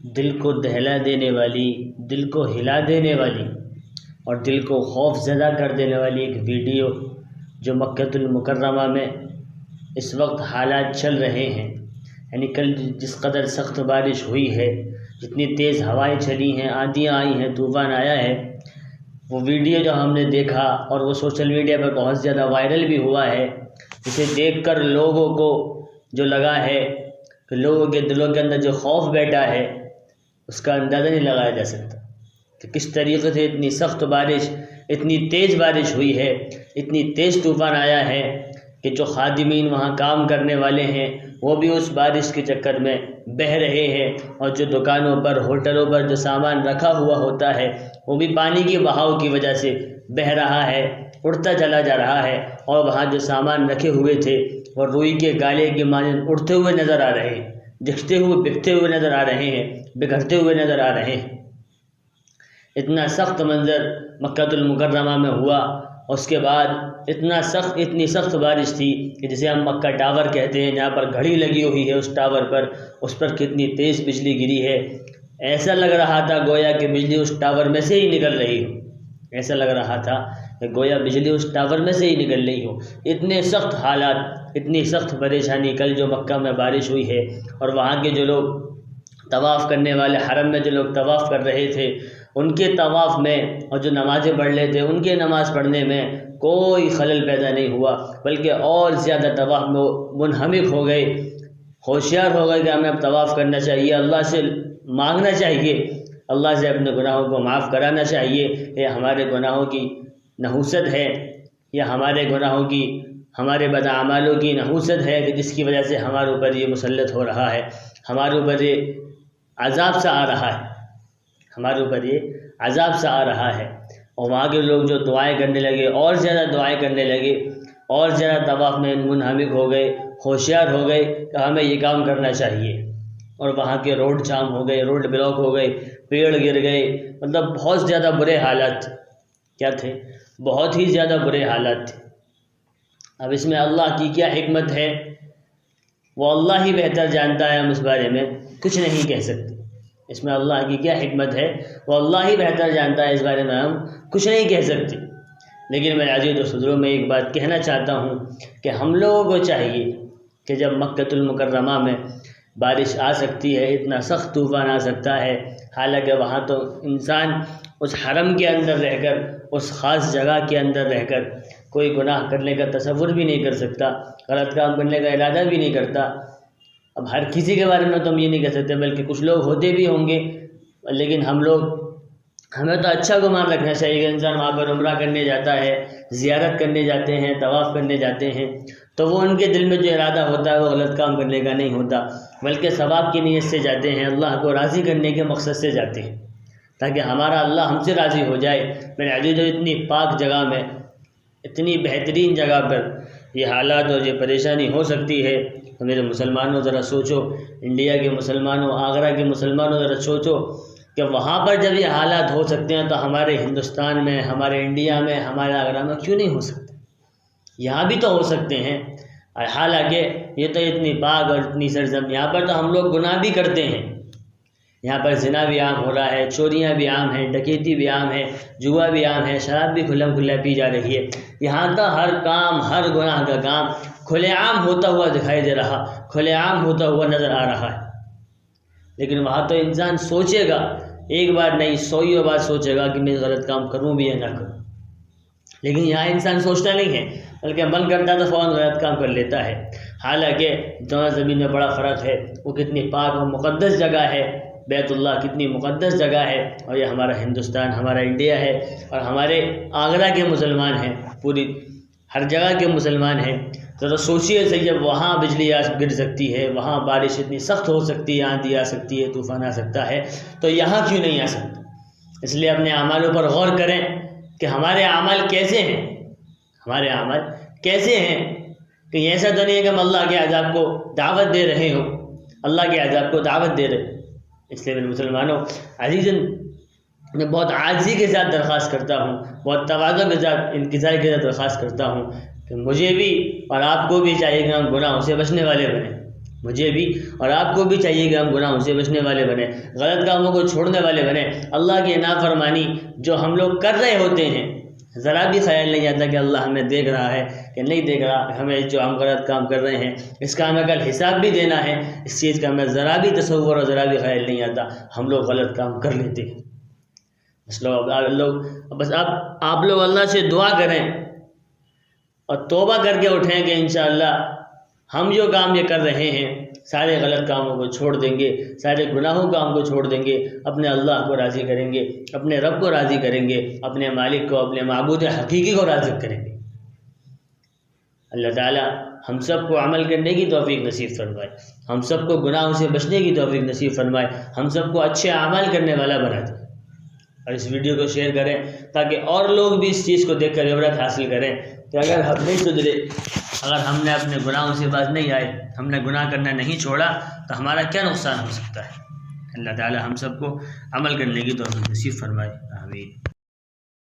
دل کو دہلا دینے والی، دل کو ہلا دینے والی اور دل کو خوف زدہ کر دینے والی ایک ویڈیو جو مکۃ المکرمہ میں اس وقت حالات چل رہے ہیں، یعنی کل جس قدر سخت بارش ہوئی ہے، جتنی تیز ہوائیں چلی ہیں، آندھیاں آئی ہیں، طوفان آیا ہے، وہ ویڈیو جو ہم نے دیکھا اور وہ سوشل میڈیا پر بہت زیادہ وائرل بھی ہوا ہے، اسے دیکھ کر لوگوں کو جو لگا ہے کہ لوگوں کے دلوں کے اندر جو خوف بیٹھا ہے اس کا اندازہ نہیں لگایا جا سکتا کہ کس طریقے سے اتنی سخت بارش، اتنی تیز بارش ہوئی ہے، اتنی تیز طوفان آیا ہے کہ جو خادمین وہاں کام کرنے والے ہیں وہ بھی اس بارش کے چکر میں بہہ رہے ہیں، اور جو دکانوں پر، ہوٹلوں پر جو سامان رکھا ہوا ہوتا ہے وہ بھی پانی کے بہاؤ کی وجہ سے بہہ رہا ہے، اڑتا چلا جا رہا ہے، اور وہاں جو سامان رکھے ہوئے تھے وہ روئی کے گالے کے مانند اڑتے ہوئے نظر آ رہے ہیں، دکھتے ہوئے بکتے ہوئے نظر آ رہے ہیں، بگڑتے ہوئے نظر آ رہے ہیں۔ اتنا سخت منظر مکۃ المکرمہ میں ہوا، اس کے بعد اتنی سخت بارش تھی کہ جسے ہم مکہ ٹاور کہتے ہیں، جہاں پر گھڑی لگی ہوئی ہے اس ٹاور پر، اس پر کتنی تیز بجلی گری ہے، ایسا لگ رہا تھا گویا کہ بجلی اس ٹاور میں سے ہی نکل رہی ہو، ایسا لگ رہا تھا کہ گویا بجلی اس ٹاور میں سے ہی نکل رہی ہو۔ اتنے سخت حالات، اتنی سخت پریشانی کل جو مکہ میں بارش ہوئی ہے، اور وہاں کے جو لوگ طواف کرنے والے، حرم میں جو لوگ طواف کر رہے تھے، ان کے طواف میں اور جو نمازیں پڑھ رہے تھے ان کے نماز پڑھنے میں کوئی خلل پیدا نہیں ہوا، بلکہ اور زیادہ طواف میں منہمک ہو گئے، ہوشیار ہو گئے کہ ہمیں اب طواف کرنا چاہیے، اللہ سے مانگنا چاہیے، اللہ سے اپنے گناہوں کو معاف کرانا چاہیے۔ یہ ہمارے گناہوں کی نحوست ہے، یا ہمارے گناہوں کی، ہمارے بداعمالوں کی نحوست ہے کہ جس کی وجہ سے ہمارے اوپر یہ مسلط ہو رہا ہے، ہمارے اوپر یہ عذاب سا آ رہا ہے، ہمارے اوپر یہ عذاب سا آ رہا ہے۔ اور وہاں کے لوگ جو دعائیں کرنے لگے، اور زیادہ دعائیں کرنے لگے، اور زیادہ طواف میں منہمک ہو گئے، ہوشیار ہو گئے کہ ہمیں یہ کام کرنا چاہیے، اور وہاں کے روڈ جام ہو گئے، روڈ بلاک ہو گئے، پیڑ گر گئے، مطلب بہت زیادہ برے حالات کیا تھے، بہت ہی زیادہ برے حالات تھے۔ اب اس میں اللہ کی کیا حکمت ہے وہ اللہ ہی بہتر جانتا ہے، ہم اس بارے میں کچھ نہیں کہہ سکتے۔ اس میں اللہ کی کیا حکمت ہے وہ اللہ ہی بہتر جانتا ہے، اس بارے میں ہم کچھ نہیں کہہ سکتے۔ لیکن میں عزیز و صدروں میں ایک بات کہنا چاہتا ہوں کہ ہم لوگوں کو چاہیے کہ جب مکۃ المکرمہ میں بارش آ سکتی ہے، اتنا سخت طوفان آ سکتا ہے، حالانکہ وہاں تو انسان اس حرم کے اندر رہ کر، اس خاص جگہ کے اندر رہ کر کوئی گناہ کرنے کا تصور بھی نہیں کر سکتا، غلط کام کرنے کا ارادہ بھی نہیں کرتا۔ اب ہر کسی کے بارے میں تو ہم یہ نہیں کہہ سکتے، بلکہ کچھ لوگ ہوتے بھی ہوں گے، لیکن ہمیں تو اچھا گمان رکھنا چاہیے کہ انسان وہاں پر عمرہ کرنے جاتا ہے، زیارت کرنے جاتے ہیں، طواف کرنے جاتے ہیں، تو وہ ان کے دل میں جو ارادہ ہوتا ہے وہ غلط کام کرنے کا نہیں ہوتا، بلکہ ثواب کی نیت سے جاتے ہیں، اللہ کو راضی کرنے کے مقصد سے جاتے ہیں، تاکہ ہمارا اللہ ہم سے راضی ہو جائے۔ میرے عزیز، اتنی پاک جگہ میں، اتنی بہترین جگہ پر یہ حالات اور یہ پریشانی ہو سکتی ہے، تو میرے مسلمانوں ذرا سوچو، انڈیا کے مسلمانوں، آگرہ کے مسلمانوں ذرا سوچو کہ وہاں پر جب یہ حالات ہو سکتے ہیں تو ہمارے ہندوستان میں، ہمارے انڈیا میں، ہمارے آگرہ میں کیوں نہیں ہو سکتے؟ یہاں بھی تو ہو سکتے ہیں، حالانکہ یہ تو اتنی پاک اور اتنی سرزمین، یہاں پر تو ہم لوگ گناہ بھی کرتے ہیں، یہاں پر زنا بھی عام ہو رہا ہے، چوریاں بھی عام ہیں، ڈکیتی بھی عام ہے، جوا بھی عام ہے، شراب بھی کھلم کھلا پی جا رہی ہے، یہاں تو ہر کام، ہر گناہ کا کام کھلے عام ہوتا ہوا دکھائی دے رہا، کھلے عام ہوتا ہوا نظر آ رہا ہے۔ لیکن وہاں تو انسان سوچے گا، ایک بار نہیں 100 بار سوچے گا کہ میں غلط کام کروں بھی یا نہ کروں، لیکن یہاں انسان سوچتا نہیں ہے، بلکہ من کرتا تو فوراً غلط کام کر لیتا ہے۔ حالانکہ دونوں زمین میں بڑا فرق ہے، وہ کتنی پاک اور مقدس جگہ ہے، بیت اللہ کتنی مقدس جگہ ہے، اور یہ ہمارا ہندوستان، ہمارا انڈیا ہے، اور ہمارے آگرہ کے مسلمان ہیں، پوری ہر جگہ کے مسلمان ہیں۔ ذرا سوچیے صحیح، جب وہاں بجلی گر سکتی ہے، وہاں بارش اتنی سخت ہو سکتی ہے، آندھی آ سکتی ہے، طوفان آ سکتا ہے، تو یہاں کیوں نہیں آ سکتا؟ اس لیے اپنے اعمالوں پر غور کریں کہ ہمارے اعمال کیسے ہیں، ہمارے اعمال کیسے ہیں، کہ ایسا تو نہیں ہے کہ ہم اللہ کے عذاب کو دعوت دے رہے ہوں، اللہ کے عذاب کو دعوت دے رہے۔ اس لیے میرے مسلمانوں عزیزاً، میں بہت عاجزی کے ساتھ درخواست کرتا ہوں، بہت تواضع کے ساتھ، انکساری کے ساتھ درخواست کرتا ہوں کہ مجھے بھی اور آپ کو بھی چاہیے کہ ہم گناہوں سے بچنے والے بنیں، مجھے بھی اور آپ کو بھی چاہیے کہ ہم گناہوں سے بچنے والے بنیں، غلط کاموں کو چھوڑنے والے بنیں۔ اللہ کی نافرمانی جو ہم لوگ کر رہے ہوتے ہیں، ذرا بھی خیال نہیں آتا کہ اللہ ہمیں دیکھ رہا ہے کہ نہیں دیکھ رہا، ہمیں جو ہم غلط کام کر رہے ہیں اس کا ہمیں کل حساب بھی دینا ہے، اس چیز کا ہمیں ذرا بھی تصور اور ذرا بھی خیال نہیں آتا، ہم لوگ غلط کام کر لیتے ہیں۔ بس آپ لوگ اللہ سے دعا کریں اور توبہ کر کے اٹھیں کہ انشاءاللہ ہم جو کام یہ کر رہے ہیں سارے غلط کاموں کو چھوڑ دیں گے، سارے گناہوں کام کو چھوڑ دیں گے، اپنے اللہ کو راضی کریں گے، اپنے رب کو راضی کریں گے، اپنے مالک کو، اپنے معبود حقیقی کو راضی کریں گے۔ اللہ تعالی ہم سب کو عمل کرنے کی توفیق نصیب فرمائے، ہم سب کو گناہوں سے بچنے کی توفیق نصیب فرمائے، ہم سب کو اچھے اعمال کرنے والا بنا دے۔ اور اس ویڈیو کو شیئر کریں تاکہ اور لوگ بھی اس چیز کو دیکھ کر عبرت حاصل کریں کہ اگر ہم نہیں سدھرے، اگر ہم نے اپنے گناہوں سے باز نہیں آئے، ہم نے گناہ کرنا نہیں چھوڑا تو ہمارا کیا نقصان ہو سکتا ہے۔ اللہ تعالی ہم سب کو عمل کرنے کی توفیق نصیب فرمائے، آمین۔